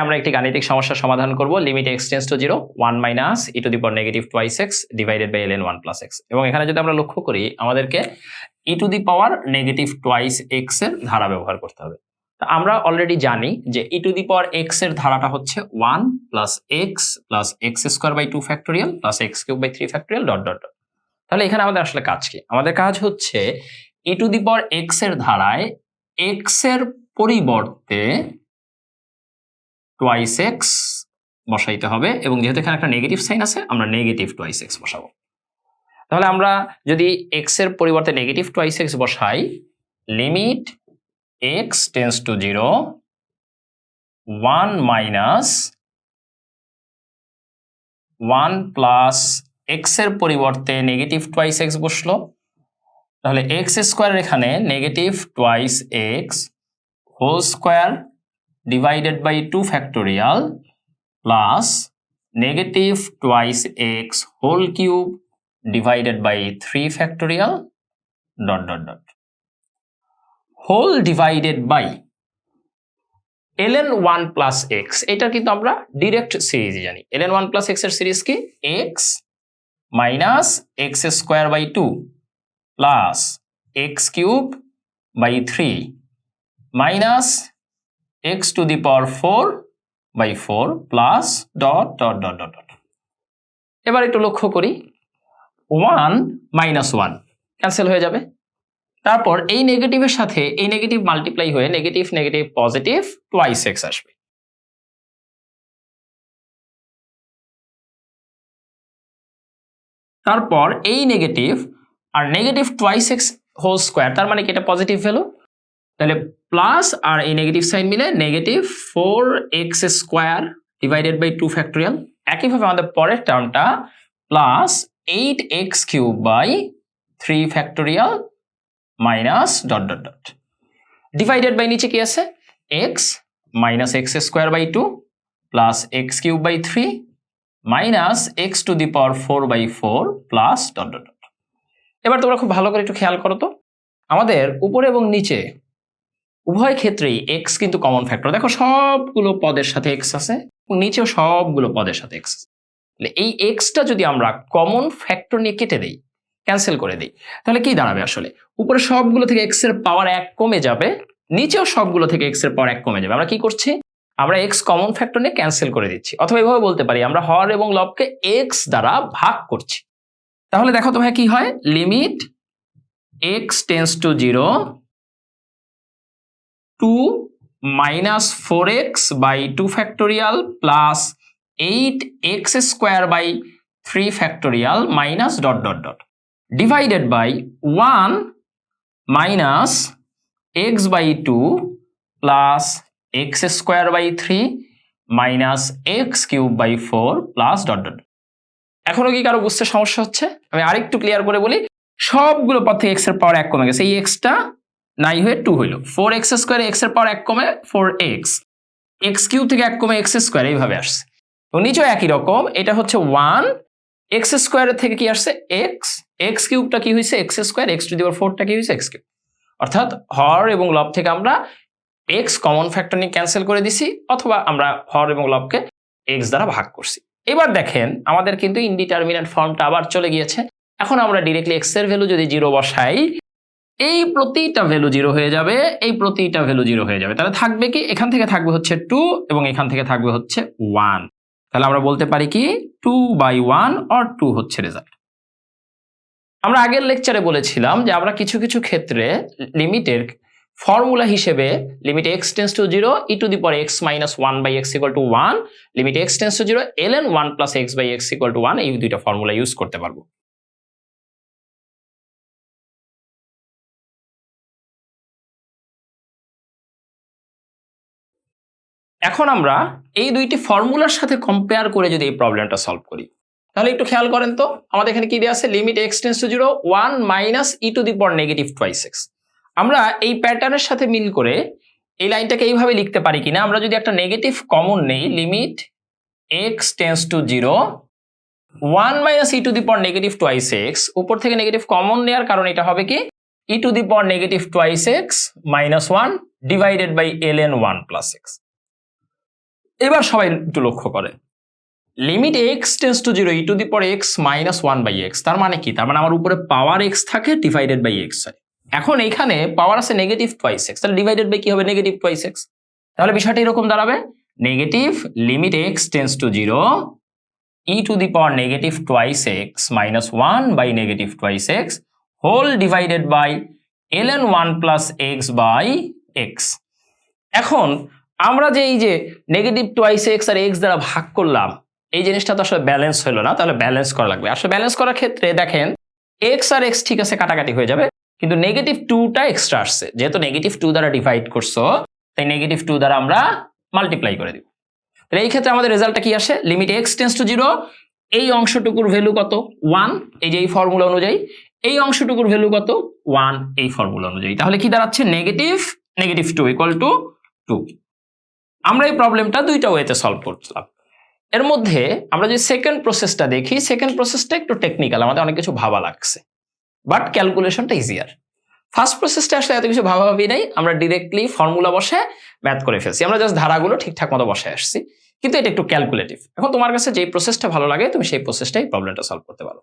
আমরা একটি গাণিতিক সমস্যার সমাধান করব limit x tends to 0 1 minus e to the power negative twice x divided by ln 1 plus x এবং এখানে যদি আমরা লক্ষ্য করি আমাদেরকে e to the power negative twice x এর ধারা ব্যবহার করতে হবে। আমরা অলরেডি জানি যে e to the power x এর ধারাটা হচ্ছে 1 plus x square by 2 factorial plus x cube by 3 factorial dot dot dot. তাহলে এখানে আমাদের আসলে কাজ কি? আমাদের কাজ হচ্ছে e to the power x এর ধারায় x এর পরিবর্তে টুয়াইস x বসাইতে হবে এবং যেহেতু এখানে একটা নেগেটিভ সাইন আছে আমরা নেগেটিভ টুয়াইস x বসাবো। তাহলে আমরা যদি x এর পরিবর্তে নেগেটিভ টুয়াইস x বসাই limit x tends to 0 1 minus 1 plus x এর পরিবর্তে নেগেটিভ টুয়াইস x বসলো, তাহলে x স্কয়ার এখানে negative twice x whole square divided by 2 factorial plus negative twice x whole cube divided by 3 factorial dot dot dot whole divided by ln 1 plus x এটা কিন্তু আমরা direct series জানি। ln 1 plus x এর series কি? x minus x square by 2 plus x cube by 3 minus x to the power 4 by 4 plus dot dot dot dot dot। এবার একটু লক্ষ্য করি 1 minus 1 ক্যান্সেল হয়ে যাবে, তারপর এই নেগেটিভের সাথে এই নেগেটিভ মাল্টিপ্লাই হয়ে negative negative positive twice x আসবে। তারপর এই নেগেটিভ আর নেগেটিভ টুয়াইস x হোল স্কয়ার, তার মানে কি এটা পজিটিভ ভ্যালু, তাহলে প্লাস আর এই নেগেটিভ সাইন মিলে negative 4x square divided by 2 factorial. একইভাবে আমাদের পরের টার্মটা plus 8x cube by 3 factorial minus dot dot dot divided by নিচে কি আছে x minus x square by 2 plus x cube by 3 minus x to the power 4 by 4 plus dot dot dot. এবার তোমরা খুব ভালো করে একটু খেয়াল করো তো আমাদের উপরে এবং নিচে উভয় ক্ষেত্রেই x কিন্তু কমন ফ্যাক্টর। দেখো সবগুলো পদের সাথে x আছে এবং নিচেও সবগুলো পদের সাথে x আছে। তাহলে এই xটা যদি আমরা কমন ফ্যাক্টর নিয়ে কেটে দেই, ক্যান্সেল করে দেই, তাহলে কি দাঁড়াবে? আসলে উপরে সবগুলো থেকে x এর পাওয়ার 1 কমে যাবে, নিচেও সবগুলো থেকে x এর পাওয়ার 1 কমে যাবে। আমরা কি করছি? আমরা x কমন ফ্যাক্টর নিয়ে ক্যান্সেল করে দিচ্ছি, অথবা এভাবে বলতে পারি আমরা হর এবং লবকে x দ্বারা ভাগ করছি। তাহলে দেখো তো ভাই কি হয়, limit x tends to 0 2 minus 4x by 2 factorial plus 8x square by 3 factorial minus dot dot dot divided by 1 minus x by 2 plus x square by 3 minus x cube by 4 plus dot dot। এখনো কি কারো বুঝতে সমস্যা হচ্ছে? আমি আরেকটু clear করে বলি, সবগুলো পদ থেকে x এর পাওয়ার 1 কমে গেছে, এই xটা নাই হয়ে 2 হইল, 4x স্কয়ারে x এর পাওয়ার 1 কমে 4x, x কিউব থেকে 1 কমে x স্কয়ার এইভাবে আসছে এবং নিচেও একই রকম, এটা হচ্ছে 1 x স্কয়ারের থেকে কি আসছে x, x কিউবটা কি হইছে x square, x to the power 4টা কি হইছে x কিউব। অর্থাৎ হর এবং লব থেকে আমরা x কমন ফ্যাক্টর নিয়ে ক্যান্সেল করে দিছি, অথবা আমরা হর এবং লবকে x দ্বারা ভাগ করছি। এবার দেখেন আমাদের কিন্তু ইনডিটারমিনেন্ট ফর্মটা আবার চলে গিয়েছে। এখন আমরা ডাইরেক্টলি x এর ভ্যালু যদি 0 বসাই এই প্রতিটা ভ্যালু 0 হয়ে যাবে, এই প্রতিটা ভ্যালু 0 হয়ে যাবে। তাহলে থাকবে কি? এখান থেকে থাকবে হচ্ছে 2 এবং এখান থেকে থাকবে হচ্ছে 1। তাহলে আমরা বলতে পারি কি 2/1 অর 2 হচ্ছে রেজাল্ট। আমরা আগের লেকচারে বলেছিলাম যে আমরা কিছু কিছু ক্ষেত্রে লিমিটের ফর্মুলা হিসেবে limit x tends to 0 e to the power x minus 1 by x equal to 1, limit x tends to 0 ln 1 plus x by x equal to 1 এই দুইটা ফর্মুলা ইউজ করতে পারবো। এখন আমরা এই দুইটি ফর্মুলার সাথে কম্পেয়ার করে যদি এই প্রবলেমটা সলভ করি তাহলে একটু খেয়াল করেন তো আমাদের এখানে কি দেয়া আছে, limit x tends to 0 1 minus e to the power negative twice x। আমরা এই প্যাটার্নের সাথে মিল করে এই লাইনটাকে এইভাবে লিখতে পারি কিনা, আমরা যদি একটা নেগেটিভ কমন নেই, limit x tends to 0 1 minus e to the power negative twice x, উপর থেকে নেগেটিভ কমন নেওয়ার কারণ এটা হবে কি e to the power negative twice x minus 1 divided by ln 1 plus x। এবার সবাই একটু লক্ষ্য করে limit x tends to 0 e to the power x minus 1/x, তার মানে কি? তার মানে আমার উপরে পাওয়ার এক্স থাকে ডিভাইডেড বাই এক্স হয়। এখন এইখানে পাওয়ার আছে নেগেটিভ টুয়াইস এক্স, তাহলে ডিভাইডেড বাই কি হবে? Negative twice x. তাহলে বিষয়টা এরকম দাঁড়াবে negative limit x tends to 0 e to the power negative twice x minus 1 by negative twice x whole divided by ln 1 plus x by x. এখন আমরা যে এই যে নেগেটিভ টুয়াইস এক্স আর এক্স দ্বারা ভাগ করলাম, এই জিনিসটা তো আসলে ব্যালেন্স হলো না, তাহলে ব্যালেন্স করা লাগবে। আসলে ব্যালেন্স করার ক্ষেত্রে দেখেন এক্স আর এক্স ঠিক আছে কাটাকাটি হয়ে যাবে, কিন্তু নেগেটিভ 2টা এক্সট্রা আসছে, যেহেতু নেগেটিভ 2 দ্বারা ডিভাইড করছো তাই নেগেটিভ 2 দ্বারা আমরা মাল্টিপ্লাই করে দিব। তাহলে এই ক্ষেত্রে আমাদের রেজাল্টটা কি আসে? লিমিট এক্স টেন্স টু 0 এই অংশটুকুর ভ্যালু কত? 1, এই যে এই ফর্মুলা অনুযায়ী। এই অংশটুকুর ভ্যালু কত? 1 এই ফর্মুলা অনুযায়ী। তাহলে কি দাঁড়াচ্ছে? Negative 2 equal to 2। আমরা এই প্রবলেমটা দুইটা ওয়েতে সলভ করলাম। এর মধ্যে আমরা যে সেকেন্ড প্রসেসটা দেখি, সেকেন্ড প্রসেসটা একটু টেকনিক্যাল, আমাদের অনেক কিছু ভাবা লাগছে, বাট ক্যালকুলেশনটা ইজিয়ার। ফার্স্ট প্রসেসটা আসলে এত কিছু ভাবাভাবি নাই, আমরা ডিরেক্টলি ফর্মুলা বসে ম্যাথ করে ফেলছি, আমরা জাস্ট ধারাগুলো ঠিকঠাক মতো বসে আসছি, কিন্তু এটা একটু ক্যালকুলেটিভ। এখন তোমার কাছে যে প্রসেসটা ভালো লাগে তুমি সেই প্রসেসটাই প্রবলেমটা সলভ করতে পারো।